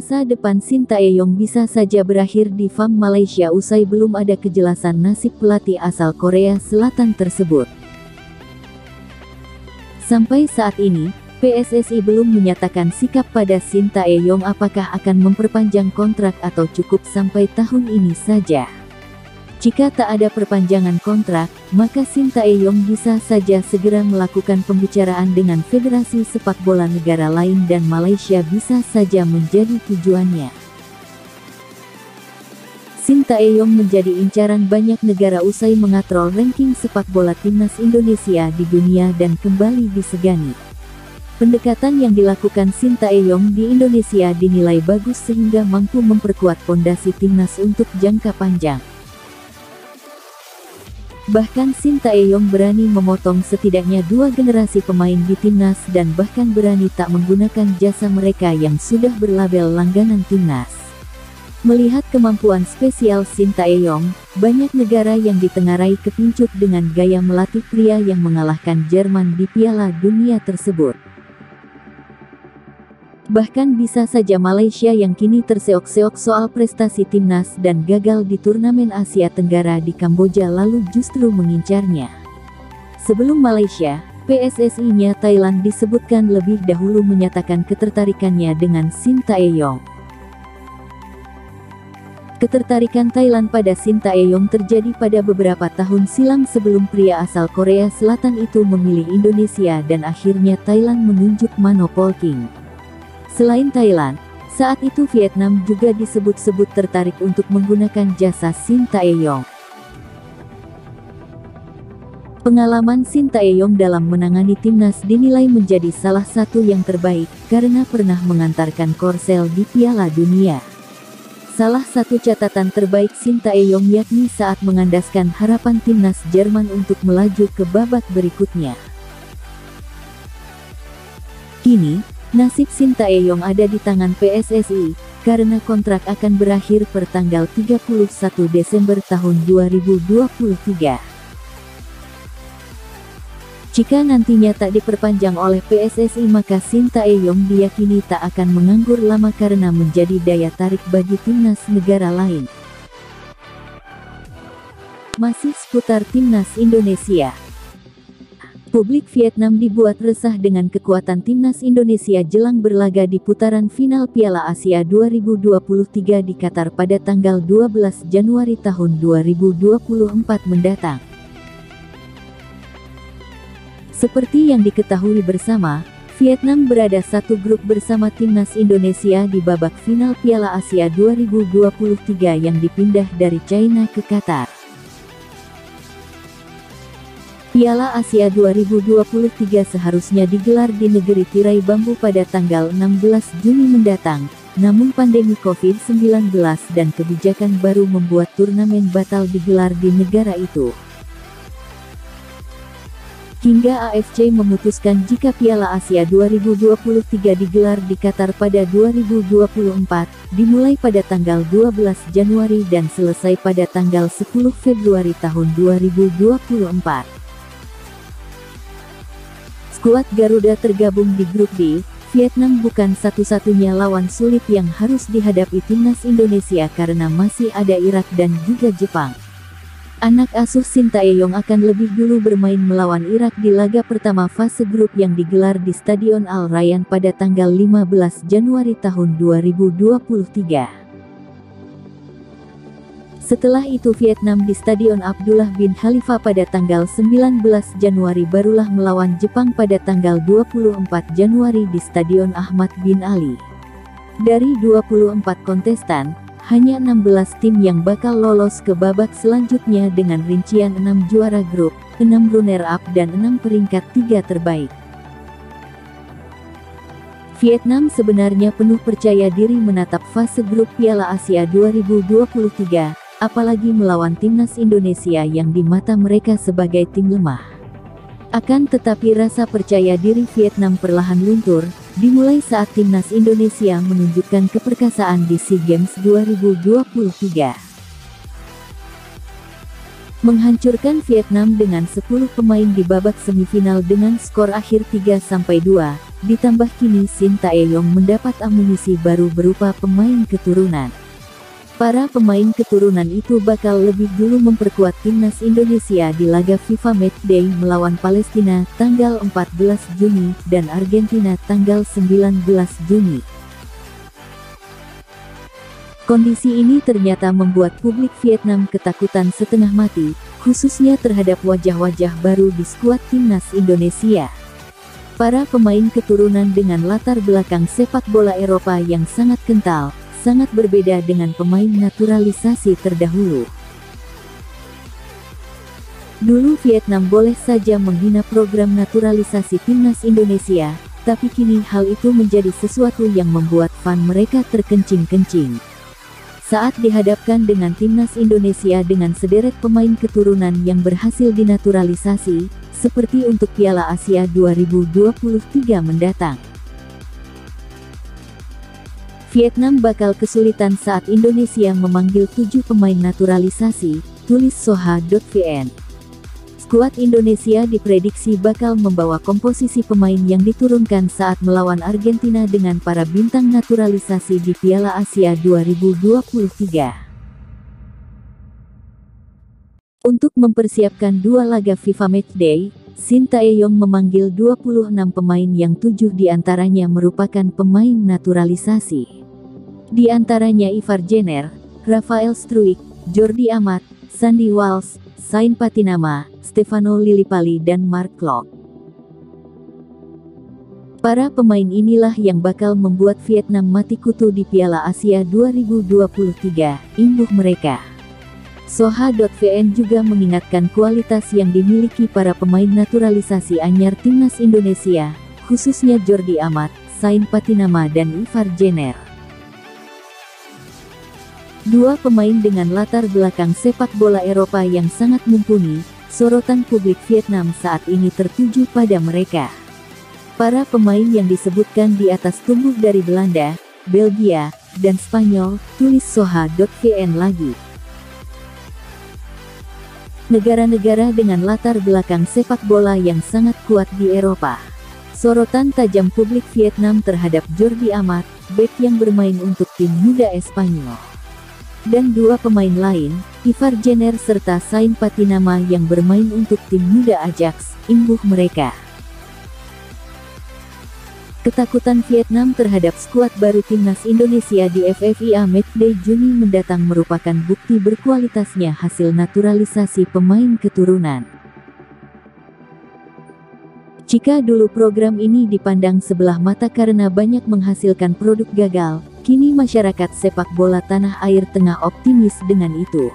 Masa depan Sintayong bisa saja berakhir di FAM Malaysia usai belum ada kejelasan nasib pelatih asal Korea Selatan tersebut. Sampai saat ini, PSSI belum menyatakan sikap pada Sintayong apakah akan memperpanjang kontrak atau cukup sampai tahun ini saja. Jika tak ada perpanjangan kontrak, maka Sintayong bisa saja segera melakukan pembicaraan dengan Federasi Sepak Bola negara lain dan Malaysia bisa saja menjadi tujuannya. Sintayong menjadi incaran banyak negara usai mengatrol ranking sepak bola timnas Indonesia di dunia dan kembali disegani. Pendekatan yang dilakukan Sintayong di Indonesia dinilai bagus sehingga mampu memperkuat pondasi timnas untuk jangka panjang. Bahkan Sintayong berani memotong setidaknya 2 generasi pemain di timnas dan bahkan berani tak menggunakan jasa mereka yang sudah berlabel langganan timnas. Melihat kemampuan spesial Sintayong, banyak negara yang ditengarai kepincut dengan gaya melatih pria yang mengalahkan Jerman di Piala Dunia tersebut. Bahkan bisa saja Malaysia yang kini terseok-seok soal prestasi timnas dan gagal di turnamen Asia Tenggara di Kamboja lalu justru mengincarnya. Sebelum Malaysia, PSSI-nya Thailand disebutkan lebih dahulu menyatakan ketertarikannya dengan Sintayong. Ketertarikan Thailand pada Sintayong terjadi pada beberapa tahun silam sebelum pria asal Korea Selatan itu memilih Indonesia dan akhirnya Thailand menunjuk Mano Polking. Selain Thailand, saat itu Vietnam juga disebut-sebut tertarik untuk menggunakan jasa Sintayong. Pengalaman Sintayong dalam menangani timnas dinilai menjadi salah satu yang terbaik karena pernah mengantarkan Korsel di Piala Dunia. Salah satu catatan terbaik Sintayong yakni saat mengandaskan harapan timnas Jerman untuk melaju ke babak berikutnya. Kini, nasib Sintayong ada di tangan PSSI, karena kontrak akan berakhir per tanggal 31 Desember tahun 2023. Jika nantinya tak diperpanjang oleh PSSI maka Sintayong diyakini tak akan menganggur lama karena menjadi daya tarik bagi timnas negara lain. Masih seputar timnas Indonesia. Publik Vietnam dibuat resah dengan kekuatan timnas Indonesia jelang berlaga di putaran final Piala Asia 2023 di Qatar pada tanggal 12 Januari tahun 2024 mendatang. Seperti yang diketahui bersama, Vietnam berada satu grup bersama timnas Indonesia di babak final Piala Asia 2023 yang dipindah dari China ke Qatar. Piala Asia 2023 seharusnya digelar di negeri tirai bambu pada tanggal 16 Juni mendatang, namun pandemi COVID-19 dan kebijakan baru membuat turnamen batal digelar di negara itu. Hingga AFC memutuskan jika Piala Asia 2023 digelar di Qatar pada 2024, dimulai pada tanggal 12 Januari dan selesai pada tanggal 10 Februari tahun 2024. Skuad Garuda tergabung di grup D. Vietnam bukan satu-satunya lawan sulit yang harus dihadapi timnas Indonesia karena masih ada Irak dan juga Jepang. Anak asuh Sintayong akan lebih dulu bermain melawan Irak di laga pertama fase grup yang digelar di Stadion Al Rayyan pada tanggal 15 Januari tahun 2023. Setelah itu Vietnam di Stadion Abdullah bin Khalifa pada tanggal 19 Januari barulah melawan Jepang pada tanggal 24 Januari di Stadion Ahmad bin Ali. Dari 24 kontestan, hanya 16 tim yang bakal lolos ke babak selanjutnya dengan rincian 6 juara grup, 6 runner-up dan 6 peringkat 3 terbaik. Vietnam sebenarnya penuh percaya diri menatap fase grup Piala Asia 2023, apalagi melawan timnas Indonesia yang di mata mereka sebagai tim lemah. Akan tetapi rasa percaya diri Vietnam perlahan luntur, dimulai saat timnas Indonesia menunjukkan keperkasaan di SEA Games 2023. Menghancurkan Vietnam dengan 10 pemain di babak semifinal dengan skor akhir 3-2, ditambah kini Shin Tae-yong mendapat amunisi baru berupa pemain keturunan. Para pemain keturunan itu bakal lebih dulu memperkuat timnas Indonesia di laga FIFA Matchday melawan Palestina tanggal 14 Juni dan Argentina tanggal 19 Juni. Kondisi ini ternyata membuat publik Vietnam ketakutan setengah mati, khususnya terhadap wajah-wajah baru di skuad timnas Indonesia. Para pemain keturunan dengan latar belakang sepak bola Eropa yang sangat kental, sangat berbeda dengan pemain naturalisasi terdahulu. Dulu Vietnam boleh saja menghina program naturalisasi timnas Indonesia, tapi kini hal itu menjadi sesuatu yang membuat fan mereka terkencing-kencing. Saat dihadapkan dengan timnas Indonesia dengan sederet pemain keturunan yang berhasil dinaturalisasi, seperti untuk Piala Asia 2023 mendatang. Vietnam bakal kesulitan saat Indonesia memanggil 7 pemain naturalisasi, tulis Soha.vn. Skuad Indonesia diprediksi bakal membawa komposisi pemain yang diturunkan saat melawan Argentina dengan para bintang naturalisasi di Piala Asia 2023. Untuk mempersiapkan 2 laga FIFA Matchday, Shin Tae-yong memanggil 26 pemain yang 7 diantaranya merupakan pemain naturalisasi. Di antaranya Ivar Jenner, Rafael Struijk, Jordi Amat, Sandy Walsh, Sain Patinama, Stefano Lillipali dan Mark Klok. Para pemain inilah yang bakal membuat Vietnam mati kutu di Piala Asia 2023, imbuh mereka. Soha.vn juga mengingatkan kualitas yang dimiliki para pemain naturalisasi anyar timnas Indonesia, khususnya Jordi Amat, Sain Patinama dan Ivar Jenner. 2 pemain dengan latar belakang sepak bola Eropa yang sangat mumpuni, sorotan publik Vietnam saat ini tertuju pada mereka. Para pemain yang disebutkan di atas tumbuh dari Belanda, Belgia, dan Spanyol, tulis Soha.vn lagi. Negara-negara dengan latar belakang sepak bola yang sangat kuat di Eropa. Sorotan tajam publik Vietnam terhadap Jordi Amat, bek yang bermain untuk tim muda Espanyol. Dan 2 pemain lain, Ivar Jenner serta Sain Patinama yang bermain untuk tim muda Ajax, imbuh mereka. Ketakutan Vietnam terhadap skuad baru timnas Indonesia di FIFA Matchday Juni mendatang merupakan bukti berkualitasnya hasil naturalisasi pemain keturunan. Jika dulu program ini dipandang sebelah mata karena banyak menghasilkan produk gagal, kini masyarakat sepak bola tanah air tengah optimis dengan itu.